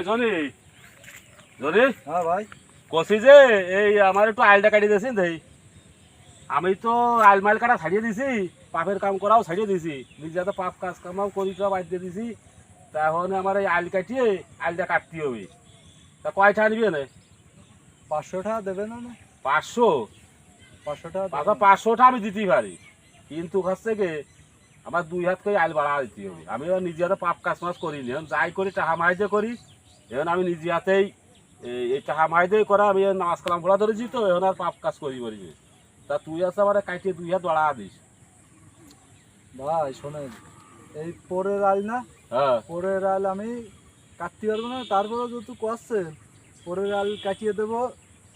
Johnny Johnny হ্যাঁ ভাই কষি যে এই আমার একটু আইলটা কাটিয়ে দিয়েছেন ভাই। আমি তো আইল মাইল কাটা ছাড়িয়ে দিছি, পাপের কাম করাও ছাড়িয়ে দিছি, নিজে তো পাপ কাজ কামাও করি সব বাদ দিয়ে দিছি। তা এখন আমার এই আইল কাটিয়ে আইলটা কাটতে হবে। তা কয়টা আনবি না? 500 টাকা দেবেন না? 500? 500 টাকা বাবা 500টা আমি দিতেই পারি, কিন্তু কাছ থেকে আমার 2 হাত করে আইল বাড়া দিতে হবে। আমি নিজে হাতে পাপ কাজ মাছ করিনি, এখন যাই করি টাকা মাইজে করি। এখন আমি নিজে হাতেই এই টাকা মাইজেই করা, আমি নামাজ কালাম পড়া ধরেছি, তো এখন আর পাপ কাজ করি পারিনি। তা তুই আছে আমার কাটিয়ে 2 হাত বাড়া দিস। ভাই শোনেন, এই পরের আইল না, হ্যাঁ পরের আইল আমি কাটতে পারবো না, তারপরে যেহেতু করছেন পরের আইল কাটিয়ে দেবো,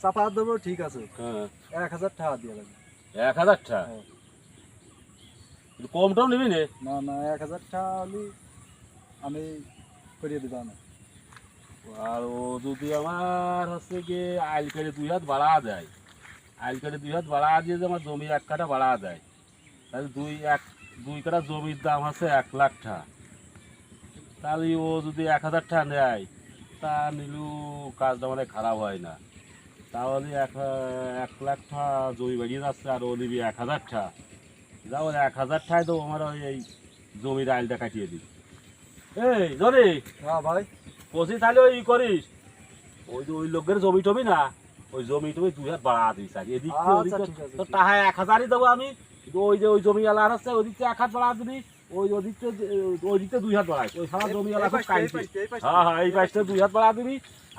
চাপা দেবো, ঠিক আছে। হ্যাঁ 1000 টাকা দিয়ে লাগবে। 1000 টাকা? হ্যাঁ। কমটাও নিবি না? না না, 1000 টাকা হলে আমি করিয়ে দেবো না। আর ও যদি আমার হচ্ছে গিয়ে আইল কেটে 2 হাত বাড়া দেয়, আইল কেটে 2 হাত বাড়া দিয়ে যে আমার জমি 1 কাঠা বাড়া দেয়, তাহলে 2 কাঠা জমির দাম আছে 1 লাখ টাকা। তাহলে ও যদি 1000 টাকা নেয়, তা নিলু কাজটা মানে খারাপ হয় না। তাহলে 1 লাখ টাকা জমি বাড়িয়ে যাচ্ছে, আর ও নিবি 1000 টাকা। যাও 1000 টাকায় তো আমার এই জমির আইলটা কাটিয়ে দিই। এই ধরে হ্যাঁ ভাই। বসি, তাহলে ওই করিস, ওই যে ওই লোকের জমি টমি না, ওই জমি টমি 2 হাত বাড়া দিস। আর এদিক থেকে ওদিক আচ্ছা, ঠিক আছে, তো ঠিক টাকা 1000ই দেবো আমি। কিন্তু ওই যে ওই জমিওয়ালা আছে, ওদিকে 1 হাত বাড়া দিবি, ওই দিকতে 2 হাত বাড়াই, ওই সারা জমিওয়ালা খুব কাইছে। হ্যাঁ হ্যাঁ, এই পাশটা 2 হাত বাড়া দিবি,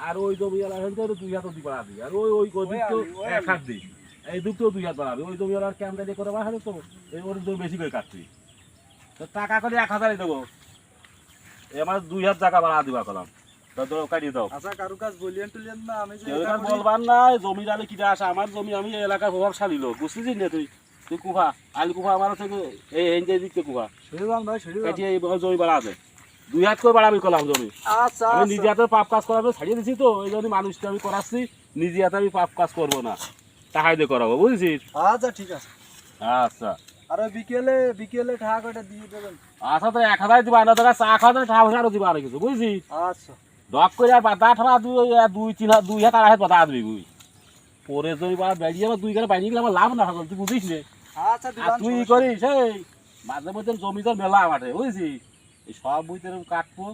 আর ওই জমিওয়ালা 2 হাত ওদিক বাড়া দিবি, আর ওই দিকটা 1 হাত দিই, এই দিকটাও 2 হাত বাড়াবি। ওই জমিওয়ালার ক্যামেরা দিয়ে করে বাড়াবে তো, এই ওর জমি বেশি করে কাটবি। তো টাকা করে 1000ই দেবো, আমার 2 হাত জায়গা বাড়া দিবা কলাম। কাটিয়ে দাও। আচ্ছা, কারু কাজ বলিয়েন টুলিয়েন না, আমি যে কেউ বলবার নাই, জমির আলে কিটা আসে, আমার জমি, আমি এই এলাকার প্রভাবশালী লোক, বুঝতেছিস না তুই? তুই কুফা আলি কুফা আমার থেকে এই দিকতে কুফা শরীরান ভাই, শরীরান। কাটিয়ে এই জমি বাড়া আছে, 2 হাত করে বাড়াবি কলাম জমি। আচ্ছা আমি নিজে হাতে পাপ কাজ করাবো ছাড়িয়ে দিছি, তো এই জন্য মানুষকে আমি করাচ্ছি, নিজে হাতে আমি পাপ কাজ করবো না, টাকাই দিয়ে করাবো, বুঝেছিস? আচ্ছা ঠিক আছে। আচ্ছা আর ওই বিকেলে বিকেলে টাকা কটা দিয়ে দেবেন। আচ্ছা, তো 1000 দিবা না, তোরা চা খাওয়া টাকা পয়সা আরো দিবা আর কিছু, বুঝছিস? আচ্ছা ডক করে আর বাতা ঠাবা 2 হাত 2 হাত বাতা দিবি বুঝ। পরে জমি বাড়া বেরিয়ে আমার 2 কাটা বাইরে গেলে আমার লাভ না হবে, তুই বুঝিস নে? আচ্ছা আর দিবান। তুই করিস এই মাঝে মধ্যে জমিদার মেলা মাঠে, বুঝছিস? এই সব বুঝতে এরকম কাটবো,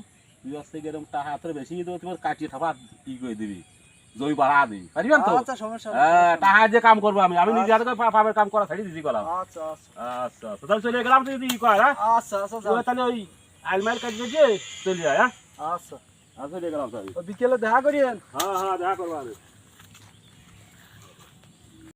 তুই হচ্ছে এরকম টাকা হাতের বেশি দেবো, তোমার কাটিয়ে থাপা ই করে দিবি, জমি বাড়া দিবি, পারিবেন তো? আচ্ছা, সমস্যা হ্যাঁ, টাকা যে কাম করবো আমি, আমি নিজে হাতে পাপের কাম করা ছাড়িয়ে দিছি কলাম। আচ্ছা আচ্ছা আচ্ছা আচ্ছা, তাহলে চলে গেলাম, তুই যদি ই কর, হ্যাঁ আচ্ছা আচ্ছা তাহলে ওই আলমারি কাটিয়ে দিয়ে চলে যায়। হ্যাঁ আচ্ছা। চলে গেলাম তাহলে। বিকেলে দেখা করিয়েন। হ্যাঁ হ্যাঁ, দেখা করবো আমি।